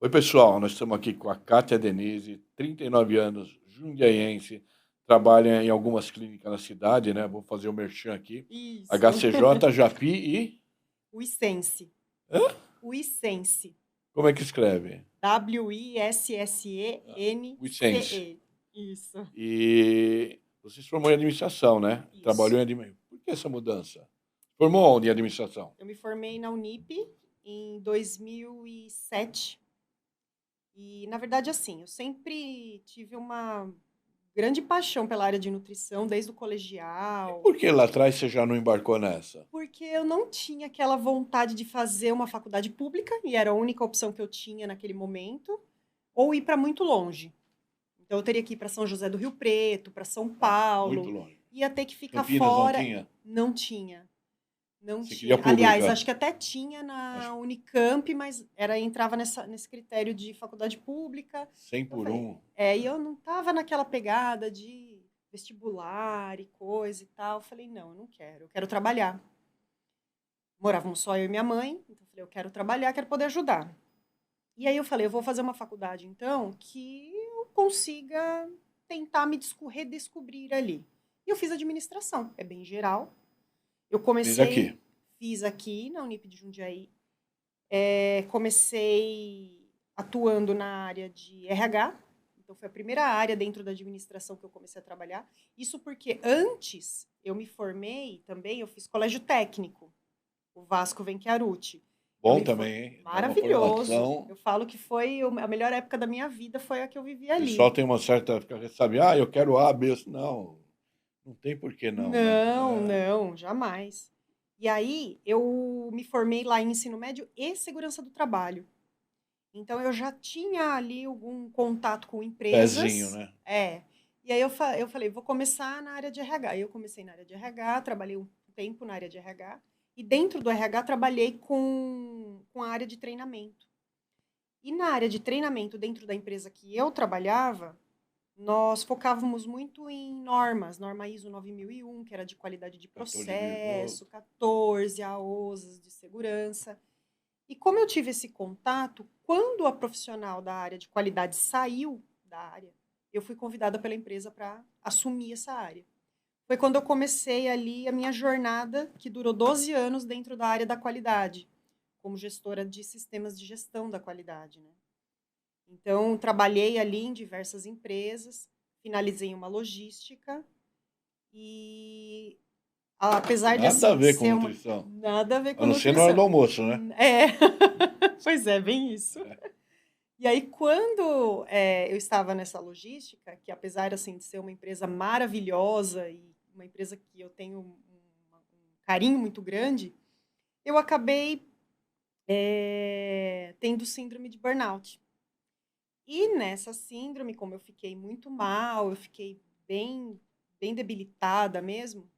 Oi, pessoal. Nós estamos aqui com a Kátia Denise, 39 anos, jundiaiense, trabalha em algumas clínicas na cidade, né? Vou fazer o merchan aqui. Isso. HCJ, Japi e... O Isense. Hã? O Isense. Como é que escreve? Wissense. Vicente. Isso. E você se formou em administração, né? Isso. Trabalhou em administração. Por que essa mudança? Formou onde em administração? Eu me formei na Unip em 2007. E, na verdade, assim, eu sempre tive uma grande paixão pela área de nutrição, desde o colegial, Por que lá atrás você já não embarcou nessa? porque eu não tinha aquela vontade de fazer uma faculdade pública, e era a única opção que eu tinha naquele momento, ou ir para muito longe. Então, eu teria que ir para São José do Rio Preto, para São Muito Paulo, longe. ia ter que ficar Campinas não fora. tinha? Não tinha. Não Você queria tinha. Aliás, pública? acho que até tinha na Acho Unicamp, mas entrava nesse critério de faculdade pública. 100 Eu por falei, 1. e eu não estava naquela pegada de vestibular e coisa e tal. Eu falei, não, eu não quero, eu quero trabalhar. Morávamos só eu e minha mãe, então eu falei, eu quero trabalhar, quero poder ajudar. E aí eu falei, eu vou fazer uma faculdade, então, que eu consiga tentar me redescobrir ali. E eu fiz administração, é bem geral. Eu Fiz aqui. fiz aqui na Unip de Jundiaí, comecei atuando na área de RH, então foi a primeira área dentro da administração que eu comecei a trabalhar. Isso porque antes eu me formei também, eu fiz colégio técnico, o Vasco Venchiaruti. Bom também, hein? Dá uma Maravilhoso. formação. Eu falo que foi a melhor época da minha vida, foi a que eu vivi O ali. pessoal tem uma certa... Sabe, eu quero A, B. Não, não tem por que não, né? Não, jamais. E aí, eu me formei lá em ensino médio e segurança do trabalho. Então, eu já tinha ali algum contato com empresas. Pezinho, né? E aí, eu falei, vou começar na área de RH. Aí eu comecei na área de RH, trabalhei um tempo na área de RH. E dentro do RH, trabalhei com a área de treinamento. E na área de treinamento, dentro da empresa que eu trabalhava, nós focávamos muito em norma ISO 9001, que era de qualidade de 14 mil processo, 14, AOSAs de segurança. E como eu tive esse contato, quando a profissional da área de qualidade saiu da área, eu fui convidada pela empresa para assumir essa área. Foi quando eu comecei ali a minha jornada, que durou 12 anos dentro da área da qualidade, como gestora de sistemas de gestão da qualidade, né? Então, trabalhei ali em diversas empresas, finalizei uma logística e, apesar de, Nada a assim, ver com ser nutrição. nada a ver com A não ser na hora do nutrição. almoço, né? Pois é, bem isso. E aí, quando eu estava nessa logística, que apesar, assim, de ser uma empresa maravilhosa e uma empresa que eu tenho um carinho muito grande, eu acabei tendo síndrome de burnout. E nessa síndrome, como eu fiquei muito mal, eu fiquei bem, bem debilitada mesmo,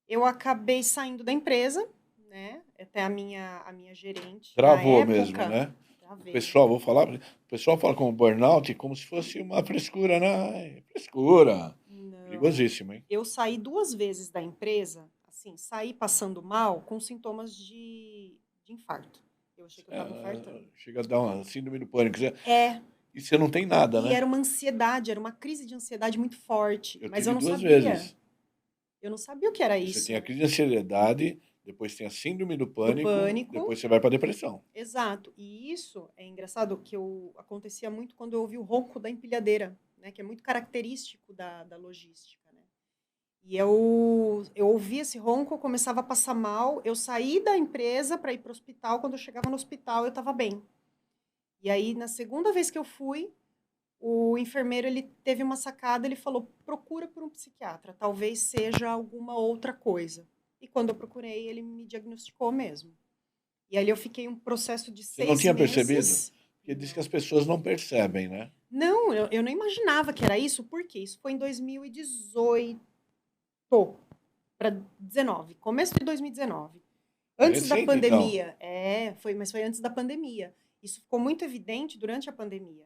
eu acabei saindo da empresa, né? Até a minha gerente na Travou mesmo, época. né? O Travei. pessoal, vou falar, o pessoal fala como burnout como se fosse uma frescura, né? Ai, frescura. Não. Perigosíssimo, hein? Eu saí 2 vezes da empresa, assim, saí passando mal com sintomas de infarto. Eu achei que eu estava infartando. Chega a dar uma síndrome do pânico. É. E você não tem nada, E né? era uma ansiedade, era uma crise de ansiedade muito forte. Eu Mas tive eu não 2 sabia. vezes. Eu não sabia o que era Você isso. tem a crise de ansiedade, depois tem a síndrome do pânico, pânico. depois você vai para depressão. Exato. E isso é engraçado que acontecia muito quando eu ouvi o ronco da empilhadeira, né? Que é muito característico da logística, né? E eu ouvia esse ronco, eu começava a passar mal, eu saí da empresa para ir para o hospital, quando eu chegava no hospital eu estava bem. E aí, na segunda vez que eu fui, o enfermeiro, ele teve uma sacada, ele falou, procura por um psiquiatra, talvez seja alguma outra coisa. E quando eu procurei, ele me diagnosticou mesmo. E ali eu fiquei um processo de 6 meses. Você não tinha percebido? Porque diz Não. que as pessoas não percebem, né? Não, eu não imaginava que era isso, por quê? Isso foi em 2018 para 19, começo de 2019. Antes da Recente, pandemia. Mas foi antes da pandemia. Isso ficou muito evidente durante a pandemia.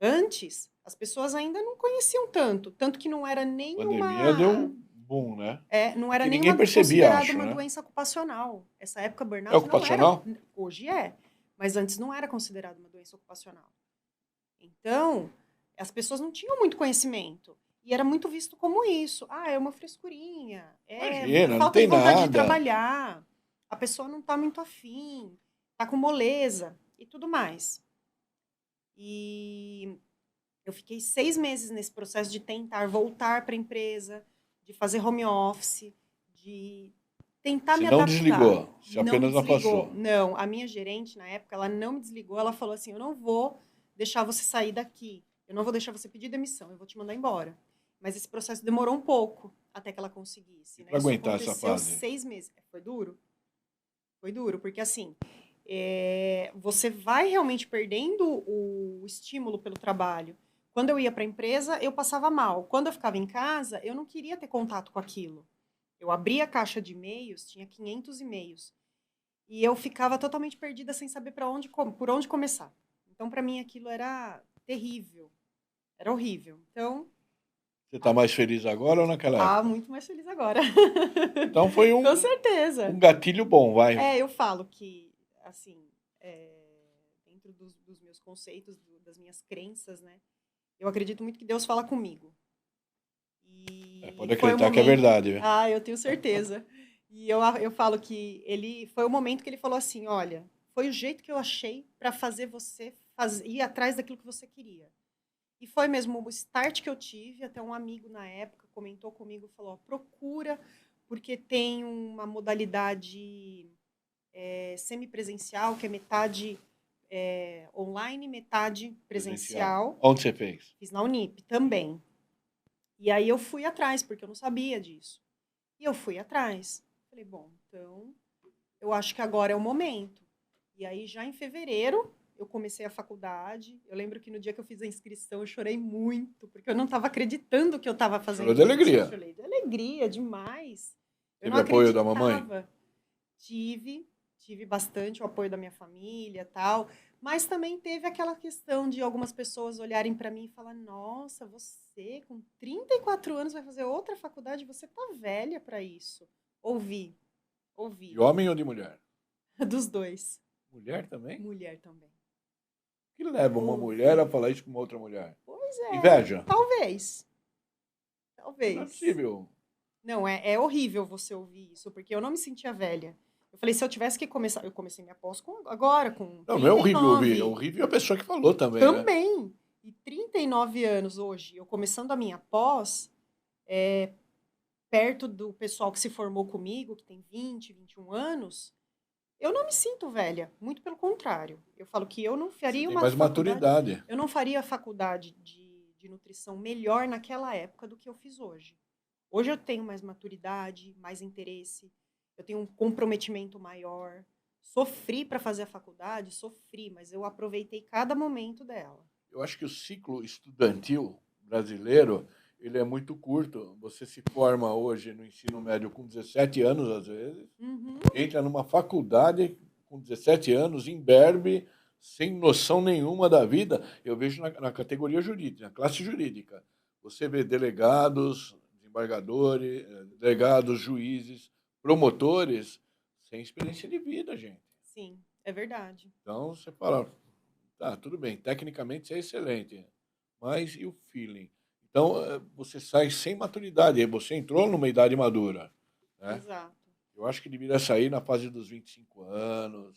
Antes, as pessoas ainda não conheciam tanto que não era nem Pandemia deu um boom, né? não era Que nem ninguém percebia, considerado acho, uma né? doença ocupacional. Essa época, É burnout não era, ocupacional? hoje é, mas antes não era considerado uma doença violência ocupacional. Então, as pessoas não tinham muito conhecimento. E era muito visto como isso. Ah, é uma frescurinha. Imagina, não Falta de tem vontade de nada. trabalhar. A pessoa não está muito afim. Está com moleza e tudo mais. E eu fiquei 6 meses nesse processo de tentar voltar para a empresa, de fazer home office, de tentar Você me não adaptar. desligou, você Não me apenas desligou. afastou. Não, a minha gerente, na época, ela não me desligou. Ela falou assim, eu não vou deixar você sair daqui. Eu não vou deixar você pedir demissão. Eu vou te mandar embora. Mas esse processo demorou um pouco até que ela conseguisse. Né? Para Isso aguentar essa aconteceu fase. 6 meses. Foi duro? Foi duro, porque assim, você vai realmente perdendo o estímulo pelo trabalho. Quando eu ia para a empresa, eu passava mal. Quando eu ficava em casa, eu não queria ter contato com aquilo. Eu abria a caixa de e-mails, tinha 500 e-mails. E eu ficava totalmente perdida sem saber por onde começar. Então, para mim, aquilo era terrível. Era horrível. Então, Você está mais feliz agora ou naquela época? muito mais feliz agora. Então foi Com um certeza. gatilho bom, vai. Eu falo que, assim, dentro dos meus conceitos, das minhas crenças, né? Eu acredito muito que Deus fala comigo. E Pode foi o acreditar que é momento. verdade, viu? Eu tenho certeza. E eu falo que foi o momento que ele falou assim: olha, foi o jeito que eu achei para fazer você ir atrás daquilo que você queria. E foi mesmo o start que eu tive. Até um amigo na época comentou comigo, falou: ó, procura, porque tem uma modalidade semipresencial, que é metade online, metade presencial. Onde você fez? Fiz na Unip também. E aí eu fui atrás, porque eu não sabia disso. E eu fui atrás. Falei, bom, então eu acho que agora é o momento. E aí já em fevereiro eu comecei a faculdade. Eu lembro que no dia que eu fiz a inscrição eu chorei muito, porque eu não estava acreditando que eu estava fazendo Chorou de alegria. Chorei de alegria, demais. Eu Teve não apoio da acreditava. mamãe? Tive bastante o apoio da minha família, tal, mas também teve aquela questão de algumas pessoas olharem para mim e falar: "Nossa, você com 34 anos vai fazer outra faculdade, você tá velha para isso". Ouvi. De homem ou de mulher? Dos dois. Mulher também? Mulher também. O que leva uma mulher a falar isso com uma outra mulher? Pois é. Inveja? Talvez. Não é possível. Não, é horrível você ouvir isso, porque eu não me sentia velha. Eu falei, se eu tivesse que começar... Eu comecei minha pós agora, com 39. Não é horrível ouvir. É horrível a pessoa que falou também, né? Também. E 39 anos hoje, eu começando a minha pós, perto do pessoal que se formou comigo, que tem 20, 21 anos, eu não me sinto velha. Muito pelo contrário. Eu falo que eu não faria uma mais faculdade... maturidade. Eu não faria a faculdade de nutrição melhor naquela época do que eu fiz hoje. Hoje eu tenho mais maturidade, mais interesse, eu tenho um comprometimento maior. Sofri para fazer a faculdade, mas eu aproveitei cada momento dela. Eu acho que o ciclo estudantil brasileiro, ele é muito curto. Você se forma hoje no ensino médio com 17 anos, às vezes, entra numa faculdade com 17 anos, imberbe, sem noção nenhuma da vida. Eu vejo na categoria jurídica, na classe jurídica. Você vê delegados, desembargadores, delegados, juízes, promotores, sem experiência de vida, gente. Sim, é verdade. Então, você fala, tá, tudo bem, tecnicamente você é excelente, mas e o feeling? Então, você sai sem maturidade, aí você entrou numa idade madura, né? Exato. Eu acho que deveria sair na fase dos 25 anos,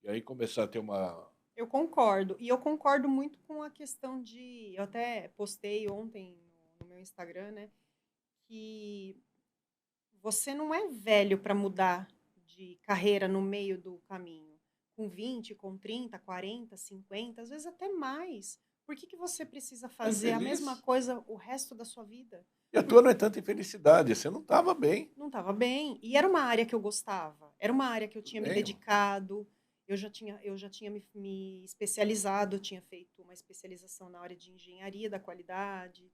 e aí começar a ter uma... Eu concordo. E eu concordo muito com a questão de... Eu até postei ontem no meu Instagram, né? Que você não é velho para mudar de carreira no meio do caminho. Com 20, com 30, 40, 50, às vezes até mais. Por que você precisa fazer a mesma coisa o resto da sua vida? E a tua não é tanta infelicidade, você não estava bem. Não estava bem. E era uma área que eu gostava. Era uma área que eu tinha me dedicado. Eu já tinha me especializado, eu tinha feito uma especialização na área de engenharia da qualidade.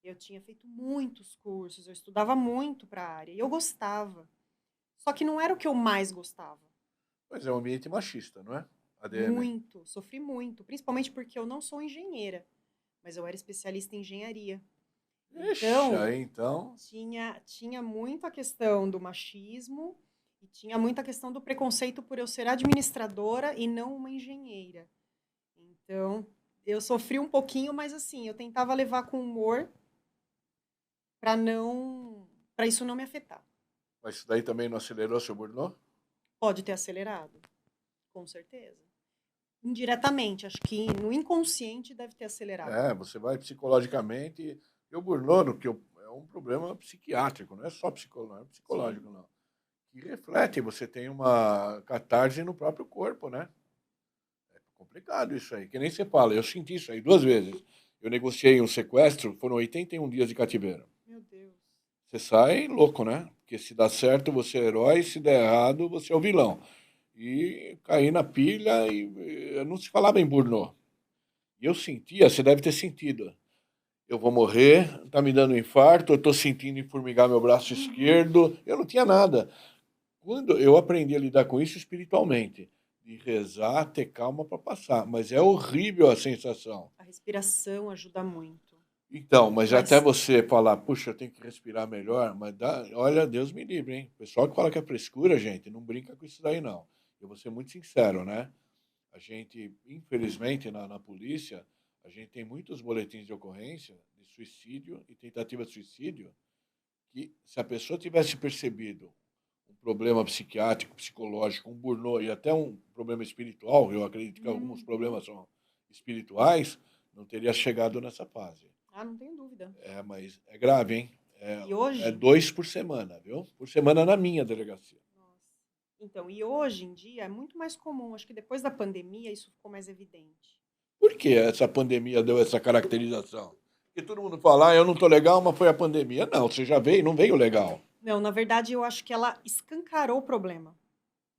Eu tinha feito muitos cursos, eu estudava muito para a área. E eu gostava. Só que não era o que eu mais gostava. Mas é um ambiente machista, não é? ADM. Muito, sofri muito. Principalmente porque eu não sou engenheira, mas eu era especialista em engenharia. Então... Tinha muito a questão do machismo e tinha muita questão do preconceito por eu ser administradora e não uma engenheira. Então, eu sofri um pouquinho, mas assim, eu tentava levar com humor para isso não me afetar. Mas isso daí também não acelerou seu burnout? Pode ter acelerado, com certeza. Indiretamente, acho que no inconsciente deve ter acelerado. Você vai psicologicamente. E o burnout, é um problema psiquiátrico, não é só psicológico, Sim. não. Que reflete, você tem uma catarse no próprio corpo, né? É complicado isso aí. Que nem você fala, eu senti isso aí 2 vezes. Eu negociei um sequestro, foram 81 dias de cativeiro. Meu Deus. Você sai louco, né? Porque se dá certo, você é herói, se der errado, você é o vilão. E caí na pilha e não se falava em burnout. E eu sentia, você deve ter sentido. Eu vou morrer, tá me dando um infarto, eu tô sentindo enformigar meu braço esquerdo. Eu não tinha nada. Quando eu aprendi a lidar com isso espiritualmente, de rezar, ter calma para passar, mas é horrível a sensação. A respiração ajuda muito. Então, mas até Mas você falar, puxa, eu tenho que respirar melhor, mas olha, Deus me livre, hein? O pessoal que fala que é frescura, gente, não brinca com isso daí, não. Eu vou ser muito sincero, né? A gente, infelizmente, na polícia, a gente tem muitos boletins de ocorrência de suicídio e tentativa de suicídio que, se a pessoa tivesse percebido um problema psiquiátrico, psicológico, um burnout e até um problema espiritual, eu acredito que alguns problemas são espirituais, não teria chegado nessa fase. não tenho dúvida. Mas é grave, hein? E É hoje, 2 por semana, viu? Por semana na minha delegacia. nossa. Então, e hoje em dia é muito mais comum, acho que depois da pandemia isso ficou mais evidente. Por que essa pandemia deu essa caracterização? Porque todo mundo fala, eu não tô legal, mas foi a pandemia. Não, você já veio, não veio legal. Não, na verdade, eu acho que ela escancarou o problema.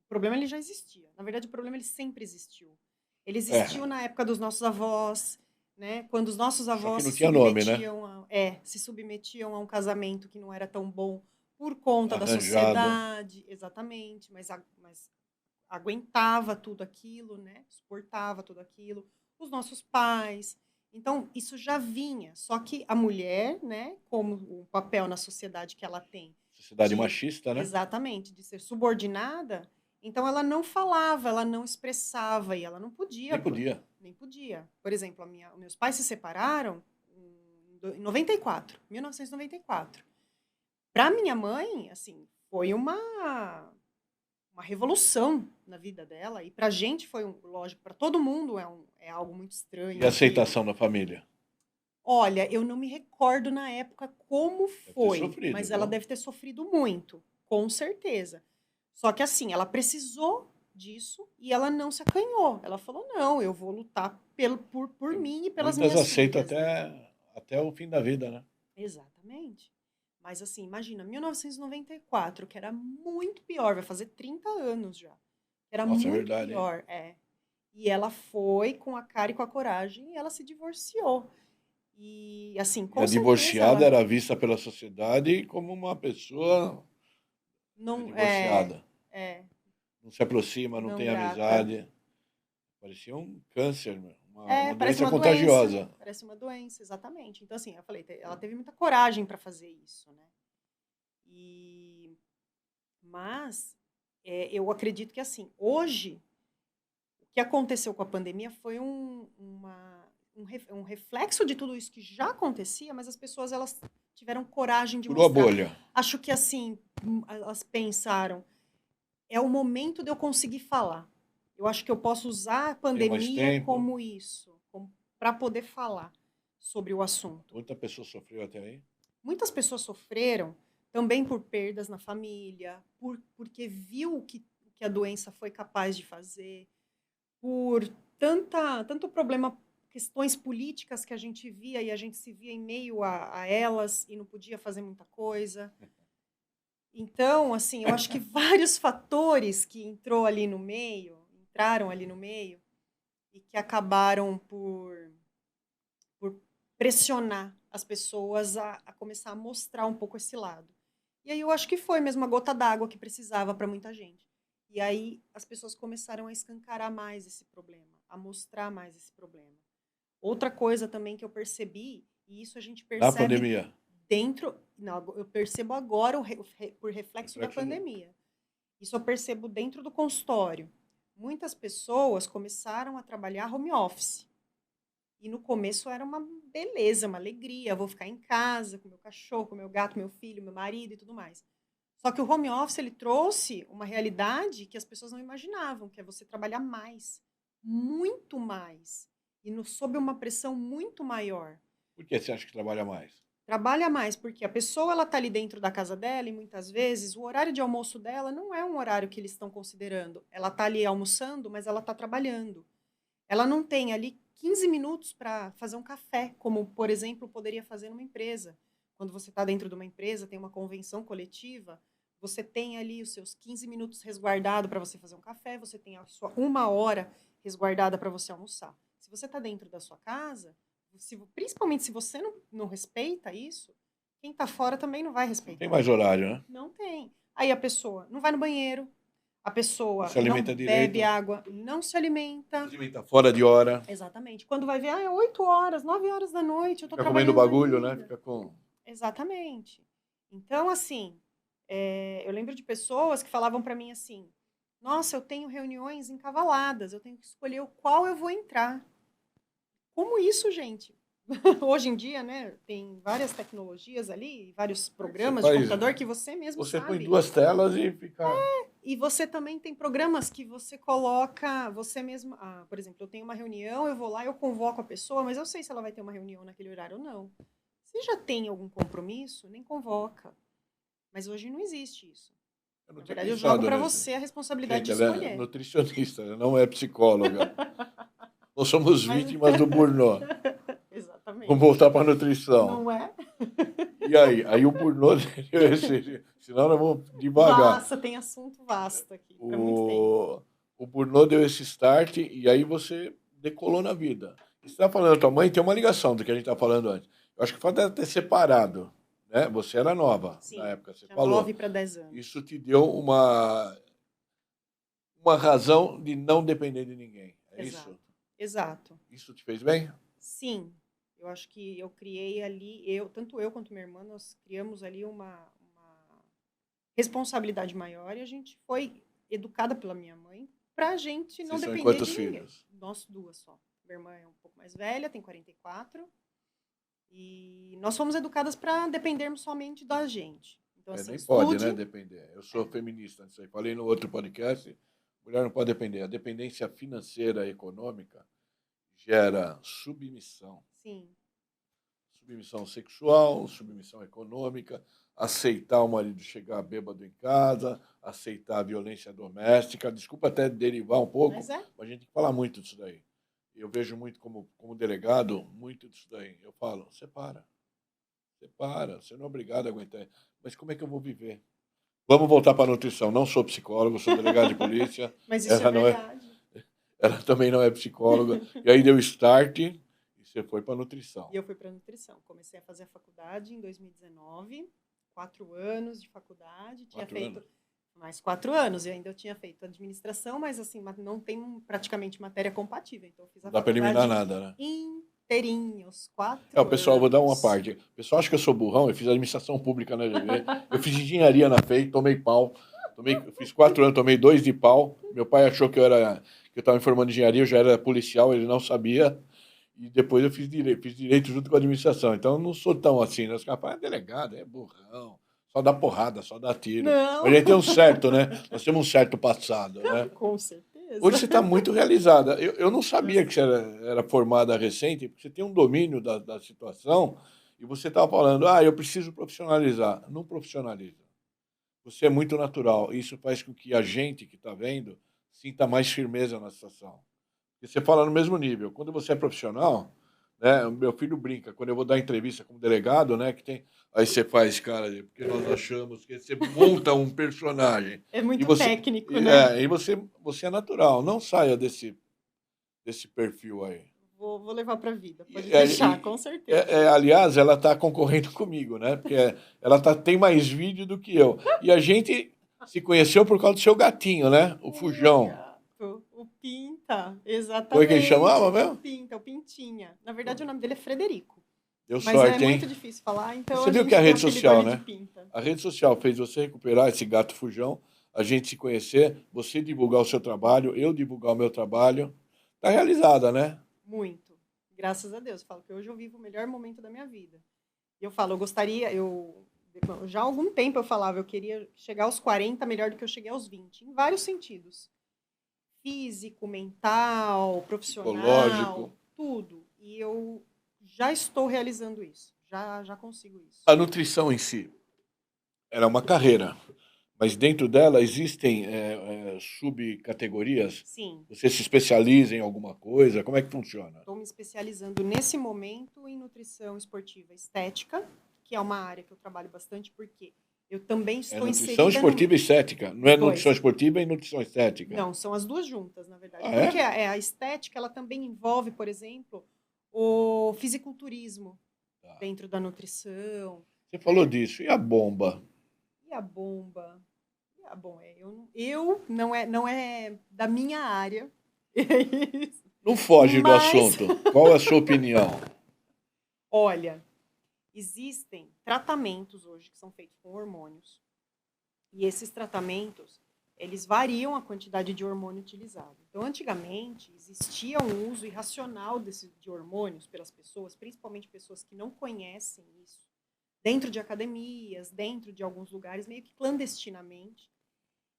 O problema ele já existia. Na verdade, o problema ele sempre existiu. Ele É, existiu na época dos nossos avós, né? Quando os nossos só que avós não tinha nome, né? se submetiam a um casamento que não era tão bom por conta da Arranjado. sociedade, exatamente, mas aguentava tudo aquilo, né? Suportava tudo aquilo. Os nossos pais. Então, isso já vinha. Só que a mulher, né, como o papel na sociedade que ela tem Sociedade de machista, né? exatamente, de ser subordinada, então ela não falava, ela não expressava e ela não podia, Nem podia. nem podia. Por exemplo, os meus pais se separaram em 94, 1994. Para minha mãe, assim, foi uma revolução na vida dela e pra gente foi lógico, para todo mundo é algo muito E a estranho aquilo. aceitação da família? Olha, eu não me recordo na época como Deve ter foi, sofrido, mas ela viu? deve ter sofrido muito, com certeza. Só que assim, ela precisou disso e ela não se acanhou. Ela falou: "Não, eu vou lutar por E mim e pelas muitas minhas aceitam filhas", né. até o fim da vida, né? Exatamente. Mas assim, imagina, 1994, que era muito pior, vai fazer 30 anos já. Era Nossa, é muito verdade, hein? pior, é. E ela foi com a cara e com a coragem e ela se divorciou. E, assim, E a com certeza divorciada ela era vista pela sociedade como uma pessoa não divorciada. é, Não se aproxima, não não tem grata. amizade. Parecia um câncer, meu, É, uma doença doença, contagiosa. parece uma doença, exatamente. Então, assim, eu falei, ela teve muita coragem para fazer isso, né? E, mas, eu acredito que, assim, hoje, o que aconteceu com a pandemia foi um reflexo de tudo isso que já acontecia, mas as pessoas, elas tiveram coragem de Furou a mostrar. bolha. Acho que, assim, elas pensaram, é o momento de eu conseguir falar. Eu acho que eu posso usar a Tem mais pandemia tempo. como isso, para poder falar sobre o assunto. Muita pessoa sofreu até aí. Muitas pessoas sofreram também por perdas na família, porque viu o que a doença foi capaz de fazer, por tanto problema, questões políticas que a gente via e a gente se via em meio a elas e não podia fazer muita coisa. Então, assim, eu acho que vários fatores que entraram ali no meio e que acabaram por pressionar as pessoas a começar a mostrar um pouco esse lado. E aí eu acho que foi mesmo a gota d'água que precisava para muita gente. E aí as pessoas começaram a escancarar mais esse problema, a mostrar mais esse problema. Outra coisa também que eu percebi, e isso a gente Na percebe pandemia. não, eu percebo agora por reflexo da Reflexo do... pandemia. Isso eu percebo dentro do consultório. Muitas pessoas começaram a trabalhar home office. E no começo era uma beleza, uma alegria. Eu vou ficar em casa com meu cachorro, com meu gato, meu filho, meu marido e tudo mais. Só que o home office ele trouxe uma realidade que as pessoas não imaginavam, que é você trabalhar mais, muito mais, e sob uma pressão muito maior. Por que você acha que trabalha mais? Trabalha mais porque a pessoa ela tá ali dentro da casa dela e muitas vezes o horário de almoço dela não é um horário que eles estão considerando. Ela tá ali almoçando, mas ela tá trabalhando. Ela não tem ali 15 minutos para fazer um café, como, por exemplo, poderia fazer numa empresa. Quando você está dentro de uma empresa, tem uma convenção coletiva, você tem ali os seus 15 minutos resguardado para você fazer um café, você tem a sua 1 hora resguardada para você almoçar. Se você está dentro da sua casa, principalmente se você não respeita isso, quem está fora também não vai respeitar. Tem mais horário, né? Não tem. Aí a pessoa não vai no banheiro, a pessoa se alimenta não direito. bebe água, não se alimenta. Se alimenta fora de hora. Exatamente. Quando vai ver, é 8 horas, 9 horas da noite, eu tô Fica trabalhando comendo bagulho, ainda. né? Fica com... Exatamente. Então, assim, eu lembro de pessoas que falavam para mim assim, nossa, eu tenho reuniões encavaladas, eu tenho que escolher o qual eu vou entrar. Como isso, gente? Hoje em dia, né, tem várias tecnologias ali, vários programas de computador que você mesmo Você sabe. põe 2 telas e fica... E você também tem programas que você coloca, você mesmo... por exemplo, eu tenho uma reunião, eu vou lá, eu convoco a pessoa, mas eu sei se ela vai ter uma reunião naquele horário ou não. Se já tem algum compromisso, nem convoca. Mas hoje não existe isso. Na verdade, eu jogo para você a responsabilidade de escolher. Ela é nutricionista, ela não é psicóloga. Nós somos vítimas do burnout. Exatamente. Vamos voltar para a nutrição. Não é? E aí? Aí o burnout... Senão nós vamos devagar. Nossa, tem assunto vasto aqui, para muito tempo. O burnout deu esse start e aí você decolou na vida. Você está falando da tua mãe, tem uma ligação do que a gente está falando antes. Eu acho que o fato dela ter separado, né? Você era nova. Sim, na época, você tinha falou. 9 para 10 anos. Isso te deu uma razão de não depender de ninguém. É Exato. isso? Exato. Isso te fez bem? Sim. Eu acho que eu criei ali, tanto eu quanto minha irmã, nós criamos ali uma responsabilidade maior e a gente foi educada pela minha mãe pra gente não Vocês são depender quantos de ninguém. filhos? Nós 2 só. Minha irmã é um pouco mais velha, tem 44. E nós fomos educadas para dependermos somente da gente. Então, assim, Nem pode, estude. né, depender. Eu sou feminista, isso aí. Falei no outro podcast, mulher não pode depender. A dependência financeira e econômica gera submissão. Sim. Submissão sexual, submissão econômica, aceitar o marido chegar bêbado em casa, aceitar a violência doméstica. Desculpa até derivar um pouco, Mas é. mas a gente tem que falar muito disso daí. Eu vejo muito como delegado, muito disso daí. Eu falo, separa. Você não é obrigado a aguentar. Mas como é que eu vou viver? Vamos voltar para a nutrição. Não sou psicólogo, sou delegado de polícia. Mas isso é verdade. Ela também não é psicóloga. E aí deu start e você foi para a nutrição. E eu fui para a nutrição. Comecei a fazer a faculdade em 2019. 4 anos de faculdade. Tinha feito mais 4 anos. E ainda eu tinha feito administração, mas assim, não tem praticamente matéria compatível. Então eu fiz a Não dá para eliminar nada, né? Inteirinhos, 4 o pessoal, anos. vou dar uma parte. O pessoal acha que eu sou burrão, eu fiz administração pública na GV, eu fiz engenharia na FEI, tomei pau. Eu fiz 4 anos, tomei 2 de pau. Meu pai achou que eu estava me formando em engenharia, eu já era policial, ele não sabia. E depois eu fiz direito junto com a administração. Então eu não sou tão assim, né? Os caras falam, delegado, é burrão, só dá porrada, só dá tiro. Não. A gente tem um certo, né? Nós temos um certo passado, né? Com certeza. Hoje você está muito realizada. Eu não sabia que você era formada recente, porque você tem um domínio da situação e você estava falando, eu preciso profissionalizar. Não profissionaliza. Você é muito natural. Isso faz com que a gente que está vendo sinta mais firmeza na situação. Porque você fala no mesmo nível. Quando você é profissional, né? O meu filho brinca, quando eu vou dar entrevista como delegado, né? Que tem... Aí você faz, cara, porque nós achamos que você monta um personagem. É muito técnico, né? E você é natural. Não saia desse perfil aí. Vou levar para a vida, pode deixar, com certeza. Aliás, ela está concorrendo comigo, né? Porque ela tem mais vídeo do que eu. E a gente se conheceu por causa do seu gatinho, né? O Fujão. O Pinta, exatamente. Foi quem chamava mesmo? O Pinta, o Pintinha. Na verdade, o nome dele é Frederico. Deu mas sorte, é muito difícil falar, então você viu que a rede social, né? Pinta. A rede social fez você recuperar esse gato Fujão, a gente se conhecer, você divulgar o seu trabalho, eu divulgar o meu trabalho. Está realizada, né? Muito. Graças a Deus. Eu falo que hoje eu vivo o melhor momento da minha vida. E eu falo, já há algum tempo eu falava, eu queria chegar aos 40 melhor do que eu cheguei aos 20, em vários sentidos. Físico, mental, profissional, Psicológico. tudo. E eu já estou realizando isso. Já consigo isso. A nutrição em si era uma carreira, mas dentro dela existem subcategorias? Sim. Você se especializa em alguma coisa? Como é que funciona? Estou me especializando nesse momento em nutrição esportiva estética, que é uma área que eu trabalho bastante, porque eu também estou inserida... Nutrição esportiva e estética. Não é nutrição esportiva e nutrição estética. Não, são as duas juntas, na verdade. Ah, porque a estética, ela também envolve, por exemplo, o fisiculturismo dentro da nutrição. Você falou disso. E a bomba? E a bomba? Bom, eu não é da minha área. Não foge do assunto. Qual é a sua opinião? Olha, existem tratamentos hoje que são feitos com hormônios. E esses tratamentos, eles variam a quantidade de hormônio utilizado. Então, antigamente, existia um uso irracional de hormônios pelas pessoas, principalmente pessoas que não conhecem isso, dentro de academias, dentro de alguns lugares, meio que clandestinamente.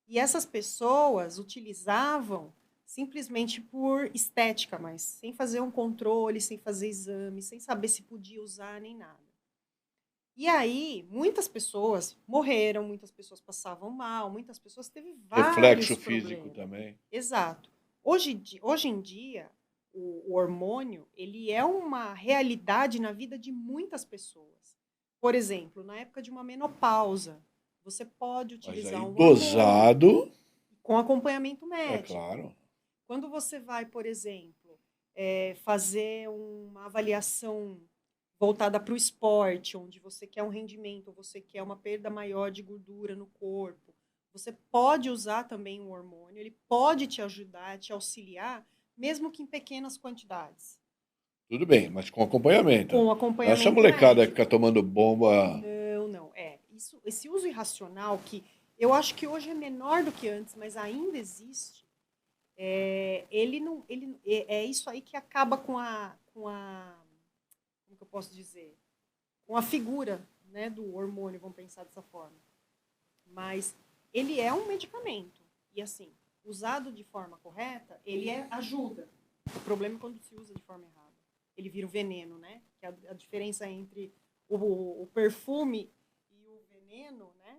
E essas pessoas utilizavam simplesmente por estética, mas sem fazer um controle, sem fazer exame, sem saber se podia usar nem nada. E aí, muitas pessoas morreram, muitas pessoas passavam mal, muitas pessoas teve vários reflexo problemas. Físico também. Exato. Hoje em dia, o hormônio, ele é uma realidade na vida de muitas pessoas. Por exemplo, na época de uma menopausa, você pode utilizar um dosado com acompanhamento médico. É claro. Quando você vai, por exemplo, fazer uma avaliação voltada para o esporte, onde você quer um rendimento, você quer uma perda maior de gordura no corpo, você pode usar também um hormônio, ele pode te ajudar, te auxiliar, mesmo que em pequenas quantidades. Tudo bem, mas com acompanhamento. Com acompanhamento essa molecada médico. Que fica tomando bomba... Não. Esse uso irracional, que eu acho que hoje é menor do que antes, mas ainda existe, é isso aí que acaba com a como que eu posso dizer? Com a figura, né, do hormônio, vamos pensar dessa forma. Mas ele é um medicamento. E assim, usado de forma correta, ele ajuda. O problema é quando se usa de forma errada. Ele vira o veneno, né? Que a diferença entre o perfume e o veneno, né?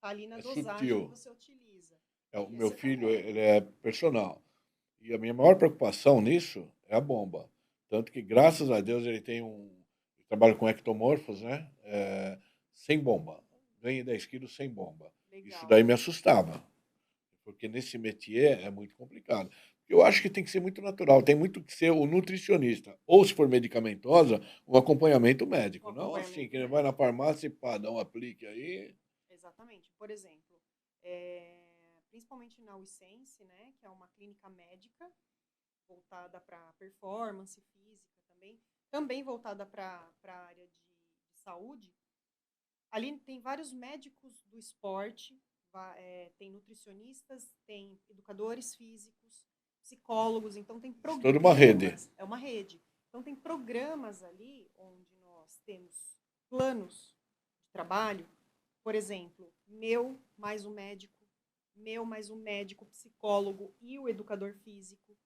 Tá ali na dosagem sutil. Que você utiliza. O meu filho, ele é personal. E a minha maior preocupação nisso é a bomba. Tanto que, graças a Deus, ele tem ele trabalha com ectomorfos, né? Sem bomba. Ganha 10 quilos sem bomba. Legal. Isso daí me assustava. Porque nesse métier é muito complicado. Eu acho que tem que ser muito natural. Tem muito que ser o nutricionista. Ou, se for medicamentosa, um acompanhamento médico. Não assim, que ele vai na farmácia e pá, dá um aplique aí. Exatamente. Por exemplo, principalmente na UICense, né, que é uma clínica médica voltada para performance física também voltada para a área de saúde. Ali tem vários médicos do esporte, tem nutricionistas, tem educadores físicos, psicólogos, então tem programas. Toda uma rede. É uma rede. Então tem programas ali onde nós temos planos de trabalho, por exemplo, meu mais um médico, psicólogo e o educador físico.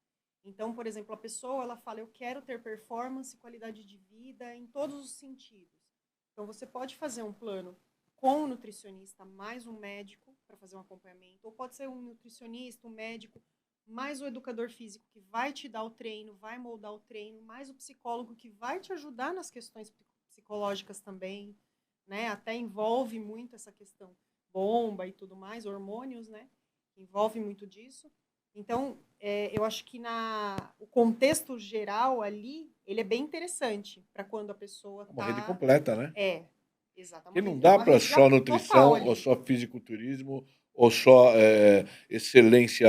Então, por exemplo, a pessoa, ela fala, eu quero ter performance e qualidade de vida em todos os sentidos. Então, você pode fazer um plano com um nutricionista mais um médico para fazer um acompanhamento, ou pode ser um nutricionista, um médico, mais o educador físico que vai te dar o treino, vai moldar o treino, mais o psicólogo que vai te ajudar nas questões psicológicas também, né? Até envolve muito essa questão bomba e tudo mais, hormônios, né? Envolve muito disso. Então, eu acho que o contexto geral ali, ele é bem interessante para quando a pessoa está... Uma rede completa, né? Exatamente. E não dá para só nutrição, ou só fisiculturismo, ou só excelência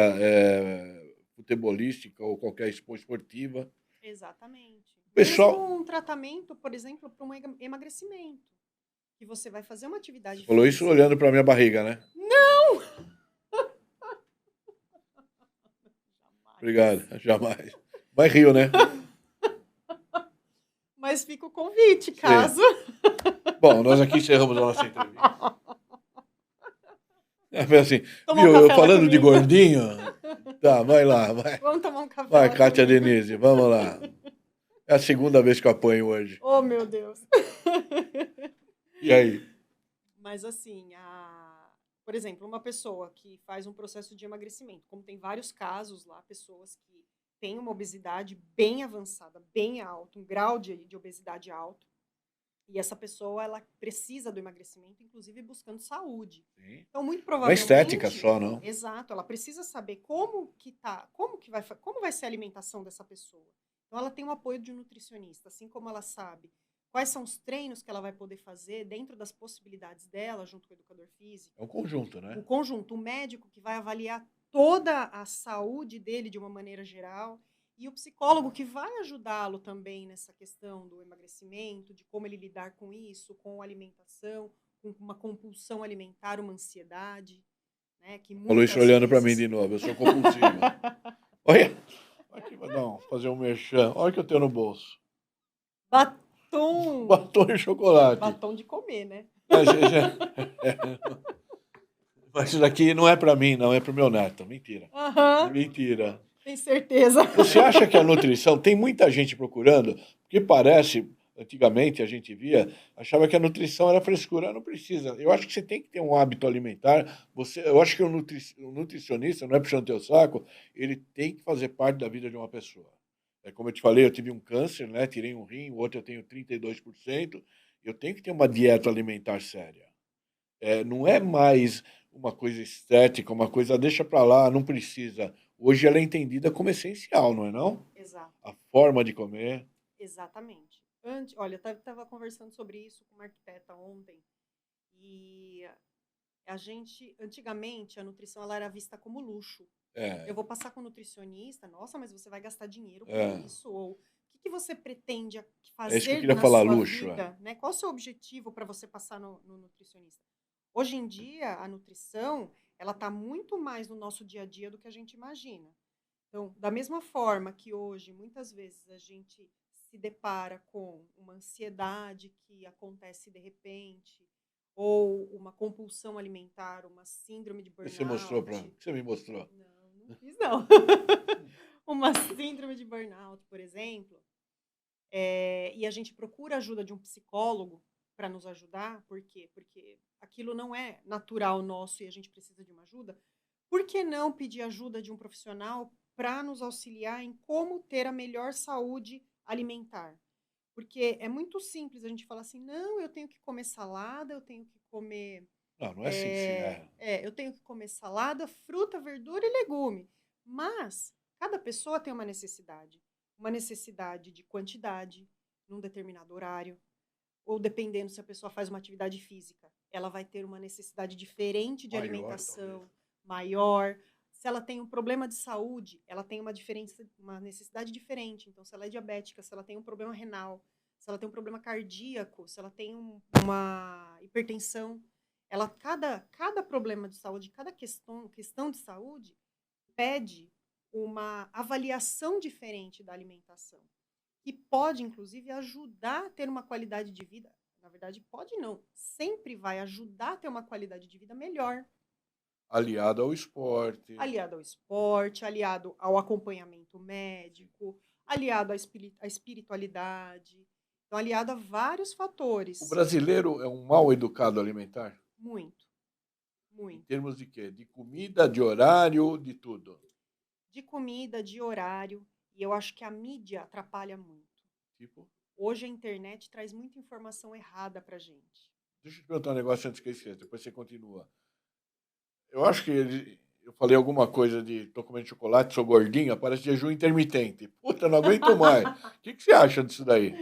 futebolística, ou qualquer esportiva. Exatamente. Pessoal... Mesmo um tratamento, por exemplo, para um emagrecimento. Que você vai fazer uma atividade física. Falou isso olhando para minha barriga, né? Não! Obrigado, jamais. Mas riu, né? Mas fica o convite, caso. Bom, nós aqui encerramos a nossa entrevista. Assim, Tomar viu, um eu café lá falando de comigo. gordinho, tá, vai lá, vai. Vamos tomar um café Vai, lá Kátia comigo. Denise, vamos lá. É a segunda vez que eu apanho hoje. Oh, meu Deus. E aí? Mas assim, por exemplo, uma pessoa que faz um processo de emagrecimento, como tem vários casos lá, pessoas que têm uma obesidade bem avançada, bem alta, um grau de obesidade alto, e essa pessoa, ela precisa do emagrecimento, inclusive buscando saúde. Sim. Então, muito Não é provavelmente... estética só, não? Exato, ela precisa saber como vai ser a alimentação dessa pessoa. Então, ela tem o apoio de um nutricionista, assim como ela sabe quais são os treinos que ela vai poder fazer dentro das possibilidades dela, junto com o educador físico. É um conjunto, né? O conjunto, o médico que vai avaliar toda a saúde dele de uma maneira geral, e o psicólogo que vai ajudá-lo também nessa questão do emagrecimento, de como ele lidar com isso, com a alimentação, com uma compulsão alimentar, uma ansiedade, né? Que Falou isso muitas olhando para mim vezes... de novo, eu sou compulsivo. Olha, aqui, não, fazer um merchan. Olha o que eu tenho no bolso. Batom! Batom e chocolate. Batom de comer, né? Mas isso daqui não é para mim, não, é para o meu neto. Mentira. Aham. Mentira. Tem certeza. Você acha que a nutrição, tem muita gente procurando, porque parece, antigamente a gente via, achava que a nutrição era frescura, não precisa. Eu acho que você tem que ter um hábito alimentar, eu acho que o nutricionista, não é puxando teu saco, ele tem que fazer parte da vida de uma pessoa. É como eu te falei, eu tive um câncer, né? Tirei um rim, o outro eu tenho 32%, eu tenho que ter uma dieta alimentar séria. Não é mais uma coisa estética, uma coisa deixa para lá, não precisa. Hoje ela é entendida como essencial, não é não? Exato. A forma de comer. Exatamente. Olha, eu estava conversando sobre isso com uma arquiteta ontem, e antigamente, a nutrição ela era vista como luxo. Eu vou passar com um nutricionista, nossa, mas você vai gastar dinheiro com isso? Ou o que você pretende É isso que eu fazer queria na falar, sua luxo. vida? Né? Qual o seu objetivo para você passar no nutricionista? Hoje em dia, a nutrição, ela está muito mais no nosso dia a dia do que a gente imagina. Então, da mesma forma que hoje, muitas vezes, a gente se depara com uma ansiedade que acontece de repente, ou uma compulsão alimentar, uma síndrome de Você mostrou para burnout. mim? Você me mostrou? Não fiz, não. Uma síndrome de burnout, por exemplo, e a gente procura a ajuda de um psicólogo para nos ajudar, por quê? Porque aquilo não é natural nosso e a gente precisa de uma ajuda. Por que não pedir ajuda de um profissional para nos auxiliar em como ter a melhor saúde alimentar? Porque é muito simples a gente falar assim, não, eu tenho que comer salada, eu tenho que comer... Não é assim que se é. eu tenho que comer salada, fruta, verdura e legume. Mas cada pessoa tem uma necessidade. Uma necessidade de quantidade, num determinado horário, ou dependendo se a pessoa faz uma atividade física, ela vai ter uma necessidade diferente de Maior, alimentação, talvez. maior. Se ela tem um problema de saúde, ela tem uma necessidade diferente. Então, se ela é diabética, se ela tem um problema renal, se ela tem um problema cardíaco, se ela tem uma hipertensão, cada problema de saúde, cada questão de saúde pede uma avaliação diferente da alimentação, que pode, inclusive, ajudar a ter uma qualidade de vida. Na verdade, pode não, sempre vai ajudar a ter uma qualidade de vida melhor. Aliado ao esporte. Aliado ao esporte, aliado ao acompanhamento médico, aliado à espiritualidade. Então, aliado a vários fatores. O brasileiro é um mal educado alimentar? Muito, Em muito. termos de quê? De comida, de horário, de tudo? De comida, de horário. E eu acho que a mídia atrapalha muito. Tipo? Hoje a internet traz muita informação errada pra gente. Deixa eu te perguntar um negócio antes que eu esqueça, depois você continua. Eu acho que eu falei alguma coisa de tô comendo chocolate, sou gordinha, parece jejum intermitente. Puta, não aguento mais. O que você acha disso daí?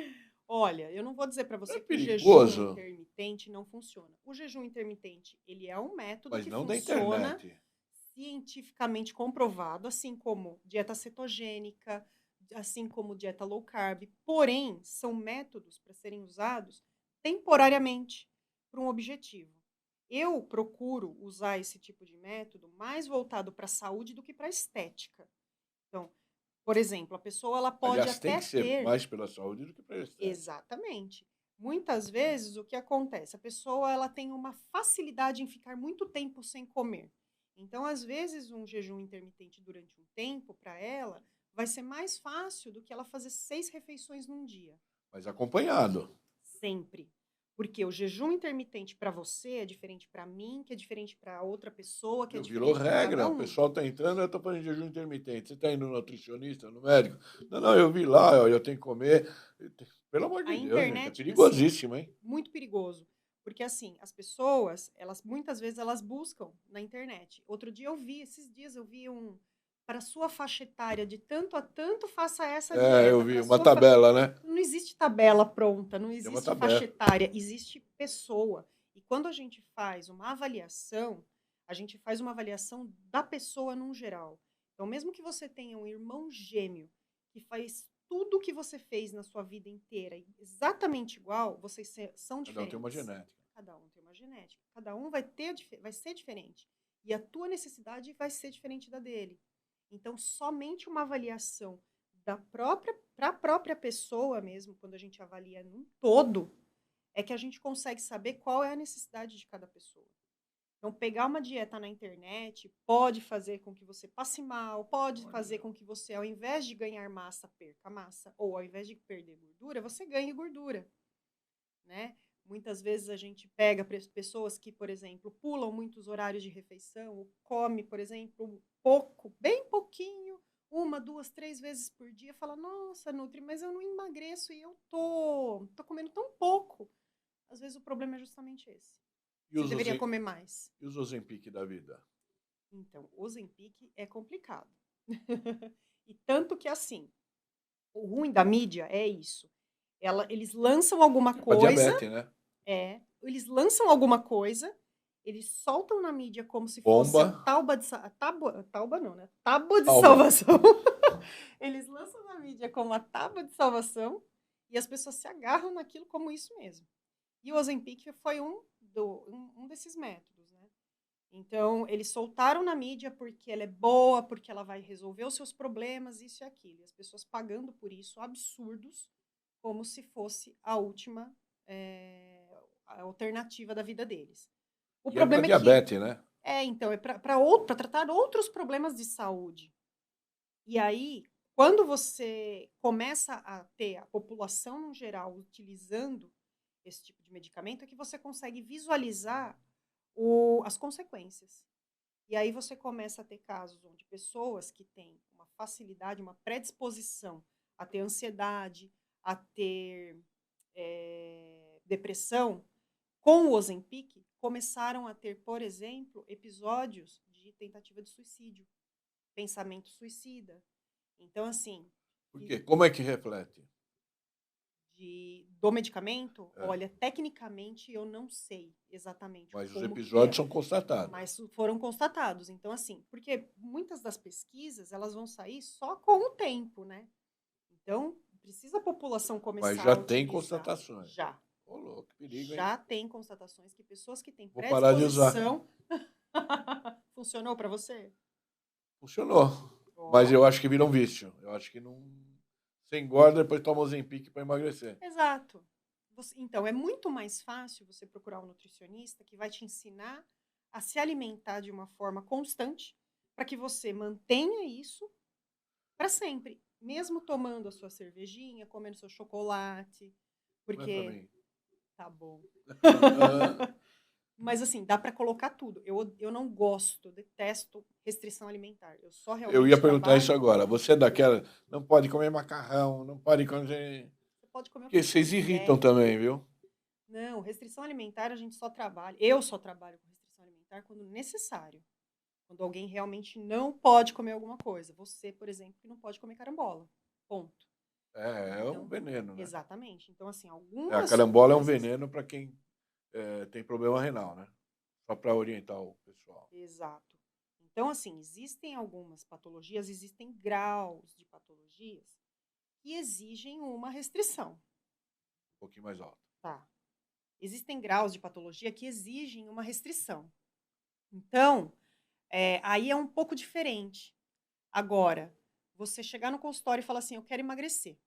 Olha, eu não vou dizer para você que o jejum perigoso. intermitente não funciona. O jejum intermitente, ele é um método Mas que não da funciona internet. cientificamente comprovado, assim como dieta cetogênica, assim como dieta low carb. Porém, são métodos para serem usados temporariamente para um objetivo. Eu procuro usar esse tipo de método mais voltado para a saúde do que para a estética. Então, Por exemplo, a pessoa ela pode Aliás, tem até que ser ter. mais pela saúde do que pela estética. Exatamente. Muitas vezes o que acontece? A pessoa ela tem uma facilidade em ficar muito tempo sem comer. Então, às vezes, um jejum intermitente durante um tempo, para ela, vai ser mais fácil do que ela fazer 6 refeições num dia. Mas acompanhado. Sempre. Porque o jejum intermitente para você é diferente para mim, que é diferente para outra pessoa, que é Virou diferente para cada regra, o um. pessoal está entrando, eu estou fazendo jejum intermitente. Você está indo no nutricionista, no médico? Não, não, eu vi lá, ó, eu tenho que comer. Pelo amor A de Deus, gente, é internet, assim, perigosíssimo, hein? muito perigoso. Porque, assim, as pessoas, elas muitas vezes elas buscam na internet. Outro dia eu vi, esses dias eu vi para sua faixa etária de tanto a tanto, faça essa É, eu dieta. vi Para uma sua tabela, né? Não existe tabela pronta, não Tem uma existe faixa tabela. etária, existe pessoa. E quando a gente faz uma avaliação, a gente faz uma avaliação da pessoa num geral. Então, mesmo que você tenha um irmão gêmeo que faz tudo o que você fez na sua vida inteira exatamente igual, vocês são Cada um tem uma diferentes. genética. Cada um tem uma genética. Cada um vai ser diferente. E a tua necessidade vai ser diferente da dele. Então, somente uma avaliação para a própria pessoa mesmo, quando a gente avalia num todo, é que a gente consegue saber qual é a necessidade de cada pessoa. Então, pegar uma dieta na internet pode fazer com que você passe mal, pode fazer com que você, ao invés de ganhar massa, perca massa, ou ao invés de perder gordura, você ganhe gordura, né? Muitas vezes a gente pega pessoas que, por exemplo, pulam muitos horários de refeição, ou come, por exemplo, pouco, bem pouquinho, 1, 2, 3 vezes por dia, fala, nossa, Nutri, mas eu não emagreço e eu tô comendo tão pouco. Às vezes o problema é justamente esse. E Você os, deveria Ozem... comer mais. e os Ozempic da vida? Então, o Ozempic é complicado. E tanto que, assim, o ruim da mídia é isso. Eles lançam alguma Pra coisa, diabetes, né? eles lançam alguma coisa, eles soltam na mídia como se fosse a Bomba. tábua não, né? Tábua de Alba. salvação. Eles lançam na mídia como a tábua de salvação e as pessoas se agarram naquilo como isso mesmo. E o Ozempic foi um desses métodos, né? Então, eles soltaram na mídia porque ela é boa, porque ela vai resolver os seus problemas, isso e aquilo. E as pessoas pagando por isso, absurdos, como se fosse a última a alternativa da vida deles. O E é para problema é que diabetes, né? então, é para tratar outros problemas de saúde. E aí, quando você começa a ter a população no geral utilizando esse tipo de medicamento, é que você consegue visualizar as consequências. E aí você começa a ter casos onde pessoas que têm uma facilidade, uma predisposição a ter ansiedade, a ter depressão, com o Ozempic, começaram a ter, por exemplo, episódios de tentativa de suicídio, pensamento suicida. Então, assim... Por quê? Como é que reflete? Do medicamento, É. olha, tecnicamente eu não sei exatamente Mas os como episódios são constatados. mas foram constatados. Então, assim, porque muitas das pesquisas, elas vão sair só com o tempo, né? Então, precisa a população começar Mas já a tem utilizar. constatações. Já. Ô, louco, que perigo, hein? Já tem constatações que pessoas que têm Vou parar de usar. predisposição... Funcionou para você? Funcionou. Mas eu acho que vira um vício. Eu acho que não... Você engorda, depois toma Ozempic para emagrecer. Exato. Então, é muito mais fácil você procurar um nutricionista que vai te ensinar a se alimentar de uma forma constante para que você mantenha isso para sempre, mesmo tomando a sua cervejinha, comendo seu chocolate, porque... Não é pra mim. Tá bom. Mas assim, dá para colocar tudo. Eu não gosto, detesto restrição alimentar. Eu só realmente Eu ia perguntar isso trabalho... agora. Você é daquela... Não pode comer macarrão, não pode comer... Você pode comer o que Porque você vocês quiser. irritam também, viu? Não, restrição alimentar a gente só trabalha... Eu só trabalho com restrição alimentar quando necessário. Quando alguém realmente não pode comer alguma coisa. Você, por exemplo, que não pode comer carambola. Ponto. É Então, um veneno, né? Exatamente. Então, assim, A algumas carambola é um coisas... veneno para quem tem problema renal, né? Só para orientar o pessoal. Exato. Então, assim, existem algumas patologias, existem graus de patologias que exigem uma restrição. Um pouquinho mais alto. Tá. Existem graus de patologia que exigem uma restrição. Então, aí é um pouco diferente. Agora, você chegar no consultório e falar assim, eu quero emagrecer.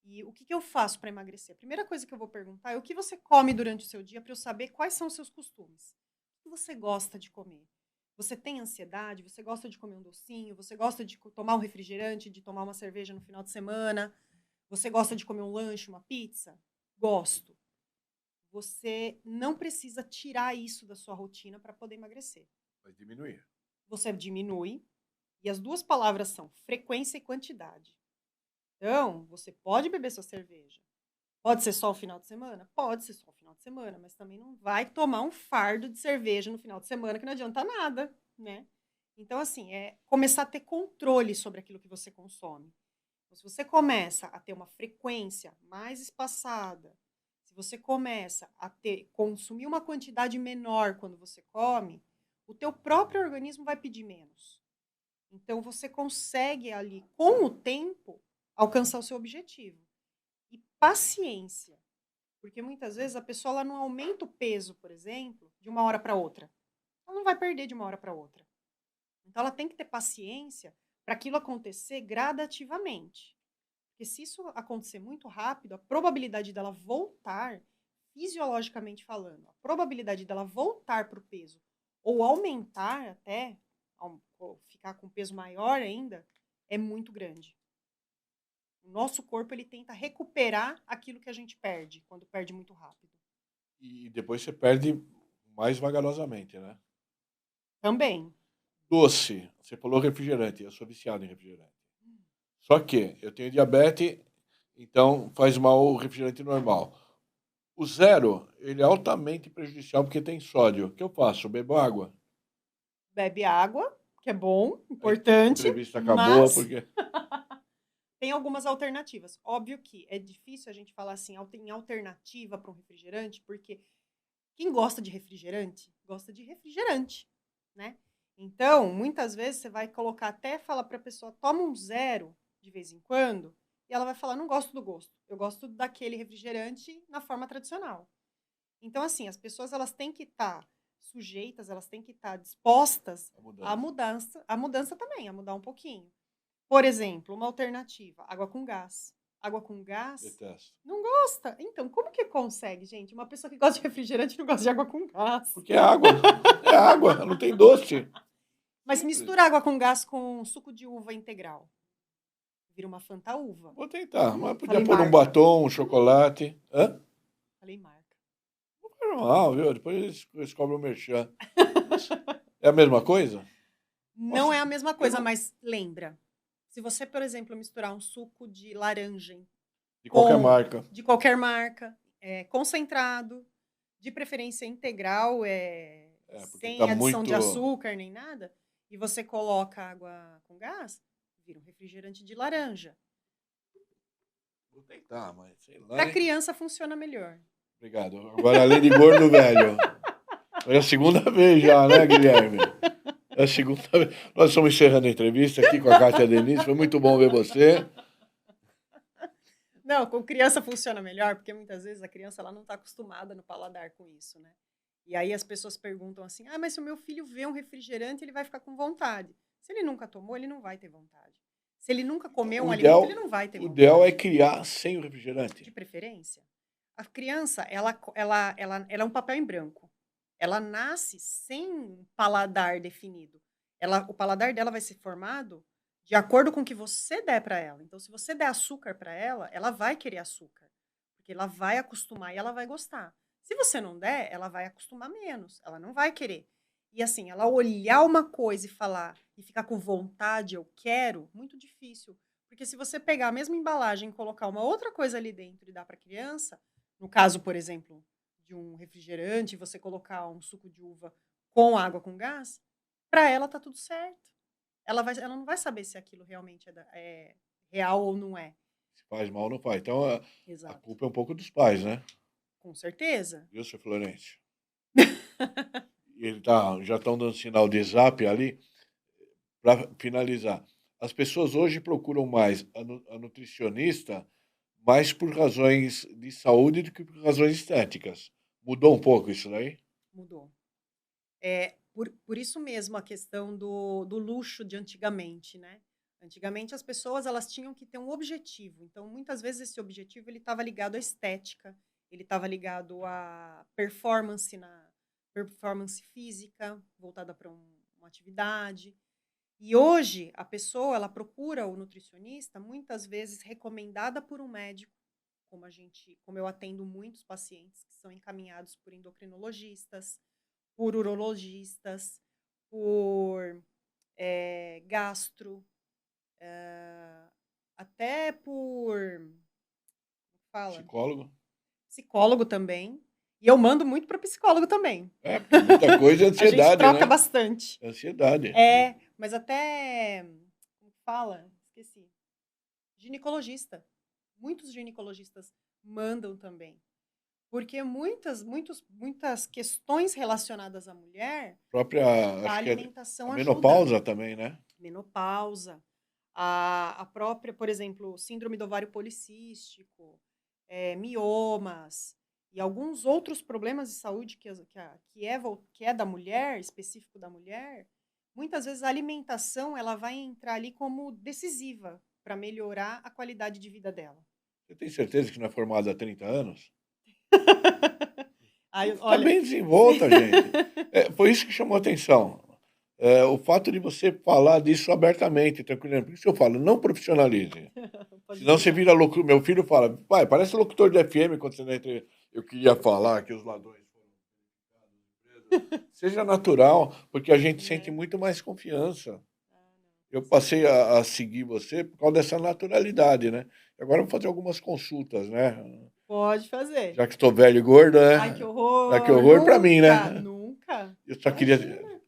E o que eu faço para emagrecer? A primeira coisa que eu vou perguntar é o que você come durante o seu dia para eu saber quais são os seus costumes. O que você gosta de comer? Você tem ansiedade? Você gosta de comer um docinho? Você gosta de tomar um refrigerante, de tomar uma cerveja no final de semana? Você gosta de comer um lanche, uma pizza? Gosto. Você não precisa tirar isso da sua rotina para poder emagrecer. Vai diminuir. Você diminui. E as duas palavras são frequência e quantidade. Então, você pode beber sua cerveja. Pode ser só o final de semana? Pode ser só o final de semana, mas também não vai tomar um fardo de cerveja no final de semana que não adianta nada, né? Então, assim, é começar a ter controle sobre aquilo que você consome. Então, se você começa a ter uma frequência mais espaçada, se você começa a consumir uma quantidade menor quando você come, o teu próprio organismo vai pedir menos. Então, você consegue ali, com o tempo, alcançar o seu objetivo. E paciência. Porque muitas vezes a pessoa ela não aumenta o peso, por exemplo, de uma hora para outra. Ela não vai perder de uma hora para outra. Então, ela tem que ter paciência para aquilo acontecer gradativamente. Porque se isso acontecer muito rápido, a probabilidade dela voltar, fisiologicamente falando, a probabilidade dela voltar para o peso ou aumentar até, ou ficar com peso maior ainda, é muito grande. O nosso corpo ele tenta recuperar aquilo que a gente perde, quando perde muito rápido. E depois você perde mais vagarosamente, né? Também. Doce. Você falou refrigerante. Eu sou viciado em refrigerante. Só que eu tenho diabetes, então faz mal o refrigerante normal. O zero, ele é altamente prejudicial porque tem sódio. O que eu faço? Eu bebo água. Bebe água, que é bom, A importante. entrevista acabou Mas porque... tem algumas alternativas. Óbvio que é difícil a gente falar assim, em alternativa para um refrigerante, porque quem gosta de refrigerante, né? Então, muitas vezes você vai colocar até falar para a pessoa, toma um zero de vez em quando, e ela vai falar, não gosto do gosto. Eu gosto daquele refrigerante na forma tradicional. Então, assim, as pessoas elas têm que estar sujeitas, elas têm que estar dispostas à mudança também, a mudar um pouquinho. Por exemplo, uma alternativa, água com gás. Água com gás, Detesto. não gosta. Então, como que consegue, gente? Uma pessoa que gosta de refrigerante não gosta de água com gás. Porque é água. É água, não tem doce. Mas mistura água com gás com suco de uva integral. Vira uma Fanta uva. Vou tentar, mas podia Falei pôr um marca. batom, um chocolate. Hã? Falei marca. Normal, viu? Depois eles cobram o merchan. É a mesma coisa? Não Nossa, é a mesma coisa, não- mas lembra. Se você, por exemplo, misturar um suco de laranja De qualquer marca. de qualquer marca, concentrado, de preferência integral, Porque sem tá adição de muito... açúcar nem nada, e você coloca água com gás, vira um refrigerante de laranja. Vou tentar, mas sei lá. Para criança funciona melhor. Obrigado. Agora, além de gordo velho. É a segunda vez já, né, Guilherme? É a segunda vez. Nós estamos encerrando a entrevista aqui com a Kátia Denise. Foi muito bom ver você. Não, com criança funciona melhor, porque muitas vezes a criança ela não está acostumada no paladar com isso, né? E aí as pessoas perguntam assim, mas se o meu filho vê um refrigerante, ele vai ficar com vontade. Se ele nunca tomou, ele não vai ter vontade. Se ele nunca comeu um alimento, ele não vai ter vontade. O ideal é criar sem o refrigerante. De preferência. A criança, ela é um papel em branco. Ela nasce sem um paladar definido. O paladar dela vai ser formado de acordo com o que você der para ela. Então, se você der açúcar para ela, ela vai querer açúcar. Porque ela vai acostumar e ela vai gostar. Se você não der, ela vai acostumar menos. Ela não vai querer. E assim, ela olhar uma coisa e falar, e ficar com vontade, eu quero, muito difícil. Porque se você pegar a mesma embalagem e colocar uma outra coisa ali dentro e dar para a criança, no caso, por exemplo, de um refrigerante, você colocar um suco de uva com água com gás, para ela tá tudo certo. Ela não vai saber se aquilo realmente é real ou não é. Se faz mal, não faz. Então, a Exato. culpa é um pouco dos pais, né? Com certeza. Viu, seu Florencio? E ele já estão dando sinal de zap ali. Para finalizar, as pessoas hoje procuram mais a nutricionista mais por razões de saúde do que por razões estéticas. Mudou um pouco isso daí? Mudou. Por isso mesmo a questão do luxo de antigamente, né? Antigamente as pessoas elas tinham que ter um objetivo. Então, muitas vezes esse objetivo ele estava ligado à estética, ele estava ligado à performance na performance física, voltada para uma atividade. E hoje a pessoa ela procura o nutricionista muitas vezes recomendada por um médico, como eu atendo muitos pacientes que são encaminhados por endocrinologistas, por urologistas, por gastro, até por, como fala? Psicólogo. Psicólogo também. E eu mando muito para psicólogo também. Porque muita coisa é A gente ansiedade, troca né? bastante. Ansiedade. Mas até, como fala? Esqueci. Ginecologista. Muitos ginecologistas mandam também. Porque muitas questões relacionadas à mulher, Própria, a acho que é alimentação a ajuda. menopausa também, né? Menopausa, a própria, por exemplo, síndrome do ovário policístico, miomas e alguns outros problemas de saúde que é da mulher, específico da mulher. Muitas vezes a alimentação ela vai entrar ali como decisiva para melhorar a qualidade de vida dela. Você tem certeza que não é formado há 30 anos? Aí, Está olha, bem desenvolta, gente. Foi isso que chamou a atenção. O fato de você falar disso abertamente, tranquilamente. Por isso eu falo, não profissionalize. pode Senão você deixar. vira louco. Meu filho fala, pai, parece locutor de FM quando você não entra. Eu queria falar que os ladrões foram. Seja natural, porque a gente sente muito mais confiança. Eu passei a seguir você por causa dessa naturalidade, né? Agora eu vou fazer algumas consultas, né? Pode fazer. Já que estou velho e gordo, né? Ai, que horror. Ah, que horror para mim, né? Nunca. Eu só queria.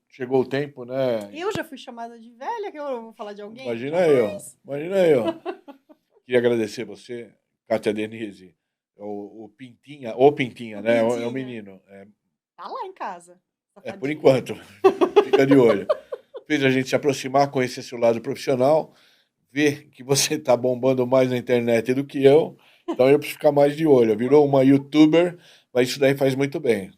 Chegou o tempo, né? Eu já fui chamada de velha, que eu vou falar de alguém? Imagina eu. Queria agradecer você, Kátia Denise, o Pintinha, né? É o menino. Tá lá em casa. Por enquanto. Fica de olho. Fez a gente se aproximar, conhecer seu lado profissional, ver que você tá bombando mais na internet do que eu. Então eu preciso ficar mais de olho. Virou uma youtuber, mas isso daí faz muito bem.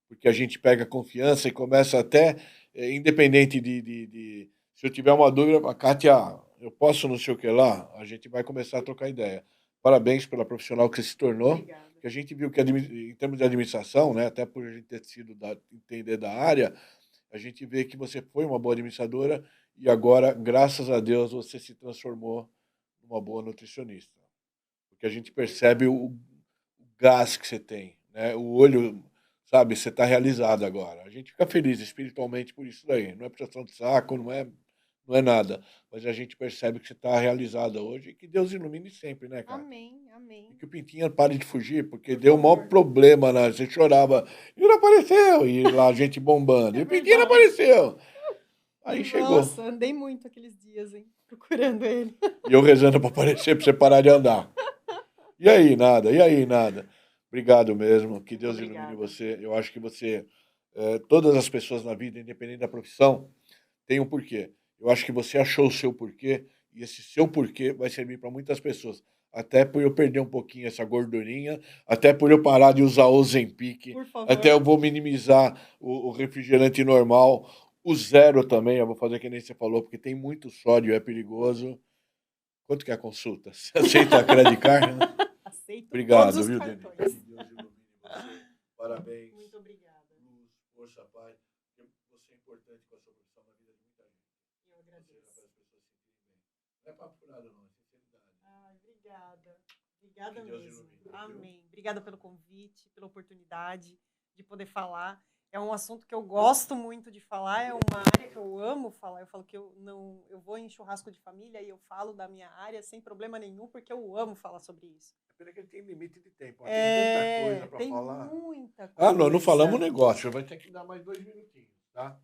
Porque a gente pega confiança e começa até, independente de se eu tiver uma dúvida, Kátia, eu posso não sei o que lá, a gente vai começar a trocar ideia. Parabéns pela profissional que você se tornou. Obrigada. Que a gente viu que em termos de administração, né, até por a gente ter sido entender da área, a gente vê que você foi uma boa administradora e agora, graças a Deus, você se transformou numa boa nutricionista. Porque a gente percebe o gás que você tem, né? O olho, sabe, você está realizado agora. A gente fica feliz espiritualmente por isso daí. Não é puxação de saco, não é nada. Mas a gente percebe que você está realizada hoje e que Deus ilumine sempre, né, cara? Amém, amém. E que o Pintinha pare de fugir, porque deu o maior problema, né? Você chorava, e não apareceu, e lá a gente bombando, e o Pintinha não apareceu. Aí chegou. Nossa, andei muito aqueles dias, hein, procurando ele. E eu rezando para aparecer, para você parar de andar. E aí, nada. Obrigado mesmo, que Deus ilumine você. Eu acho que você, todas as pessoas na vida, independente da profissão, têm um porquê. Eu acho que você achou o seu porquê, e esse seu porquê vai servir para muitas pessoas. Até por eu perder um pouquinho essa gordurinha, até por eu parar de usar o Ozempic, Por favor. até eu vou minimizar o refrigerante normal, o zero também, eu vou fazer que nem você falou, porque tem muito sódio, é perigoso. Quanto que é a consulta? Você aceita a Credit Card? Aceito. Obrigado, todos os viu, cartões. Denise? Que Deus ilumine você. Parabéns. Muito obrigada. Luz, força, pai. Você é importante com a sua profissão na vida de muita gente. Eu agradeço. Para as pessoas se sentirem bem. Não é papo furado, não, é sinceridade. Ai, obrigada. Obrigada Que Deus mesmo. ilumine, Amém. Obrigada pelo convite, pela oportunidade de poder falar. É um assunto que eu gosto muito de falar, é uma área que eu amo falar. Eu falo que eu vou em churrasco de família e eu falo da minha área sem problema nenhum, porque eu amo falar sobre isso. Pena que ele tem limite de tempo. Tem tanta coisa para falar. Tem muita coisa. Não falamos negócio. Vai ter que dar mais 2 minutinhos, tá?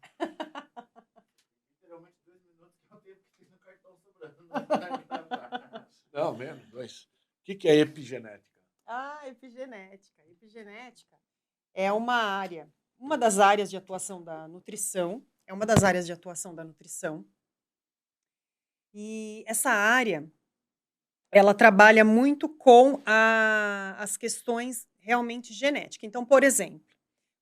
Literalmente 2 minutos, que é o tempo que tem no cartão sobrando. Não, menos, 2. O que é epigenética? Epigenética. Epigenética é uma das áreas de atuação da nutrição. E essa área, ela trabalha muito com as questões realmente genéticas. Então, por exemplo,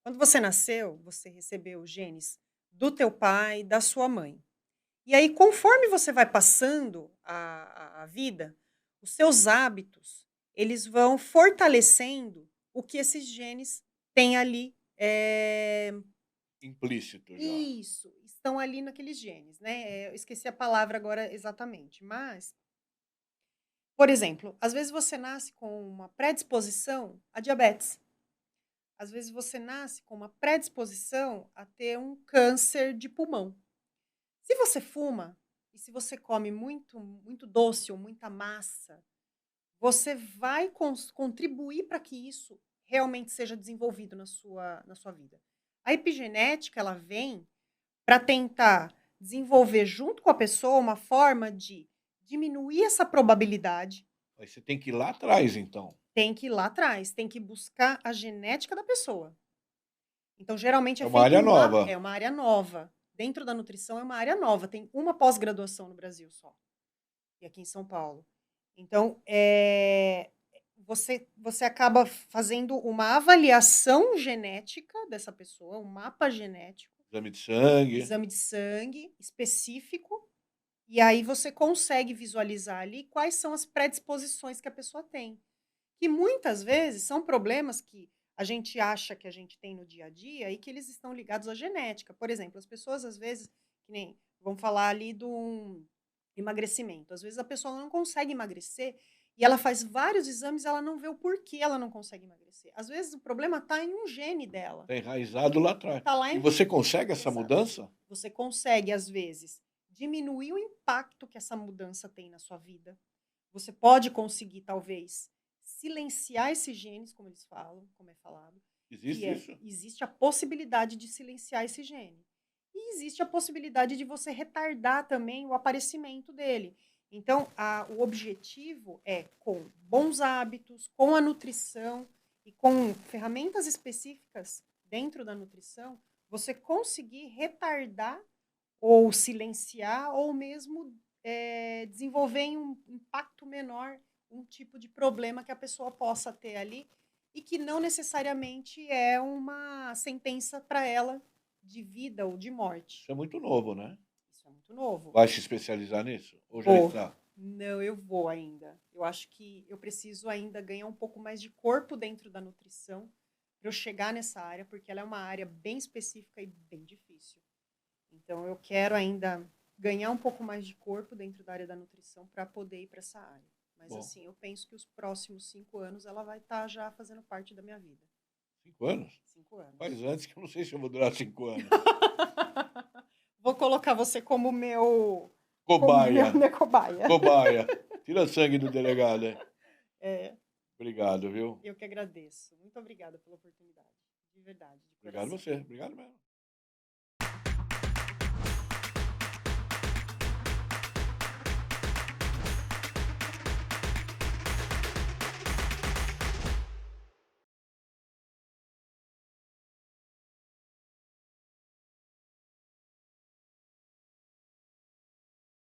quando você nasceu, você recebeu genes do teu pai e da sua mãe. E aí, conforme você vai passando a vida, os seus hábitos, eles vão fortalecendo o que esses genes têm ali. Implícito já. Isso, estão ali naqueles genes, né? Eu esqueci a palavra agora exatamente, mas, por exemplo, às vezes você nasce com uma predisposição a diabetes. Às vezes você nasce com uma predisposição a ter um câncer de pulmão. Se você fuma e se você come muito doce ou muita massa, você vai contribuir para que isso realmente seja desenvolvido na sua vida. A epigenética, ela vem para tentar desenvolver junto com a pessoa uma forma de diminuir essa probabilidade. Aí você tem que ir lá atrás, então. Tem que ir lá atrás, tem que buscar a genética da pessoa. Então, geralmente É é uma feito área um mapa, nova. é uma área nova. Dentro da nutrição é uma área nova, tem uma pós-graduação no Brasil só, e aqui em São Paulo. Então, você acaba fazendo uma avaliação genética dessa pessoa, um mapa genético, Exame de sangue. exame de sangue específico, e aí você consegue visualizar ali quais são as predisposições que a pessoa tem. Que muitas vezes são problemas que a gente acha que a gente tem no dia a dia e que eles estão ligados à genética. Por exemplo, as pessoas às vezes, que nem, vamos falar ali do emagrecimento. Às vezes a pessoa não consegue emagrecer e ela faz vários exames e ela não vê o porquê ela não consegue emagrecer. Às vezes o problema está em um gene dela. Está enraizado lá atrás. Tá lá E em... você consegue essa Exato. mudança? Você consegue, às vezes, diminuir o impacto que essa mudança tem na sua vida. Você pode conseguir, talvez, silenciar esses genes, como eles falam, como é falado. Existe isso? Existe a possibilidade de silenciar esse gene. E existe a possibilidade de você retardar também o aparecimento dele. Então, o objetivo é, com bons hábitos, com a nutrição e com ferramentas específicas dentro da nutrição, você conseguir retardar ou silenciar ou mesmo desenvolver em um impacto menor um tipo de problema que a pessoa possa ter ali e que não necessariamente é uma sentença para ela de vida ou de morte. Isso é muito novo, né? Isso é muito novo. Vai se especializar nisso? Ou já Vou. está? Não, eu vou ainda. Eu acho que eu preciso ainda ganhar um pouco mais de corpo dentro da nutrição para eu chegar nessa área, porque ela é uma área bem específica e bem difícil. Então, eu quero ainda ganhar um pouco mais de corpo dentro da área da nutrição para poder ir para essa área. Mas, Bom. assim, eu penso que os próximos 5 anos ela vai estar já fazendo parte da minha vida. 5 anos? 5 anos. Faz antes que eu não sei se eu vou durar 5 anos. Vou colocar você como meu... Cobaia. Como minha cobaia. Cobaia. Tira sangue do delegado, hein? É. Obrigado, viu? Eu que agradeço. Muito obrigada pela oportunidade. De verdade. De Obrigado coração. você. Obrigado mesmo.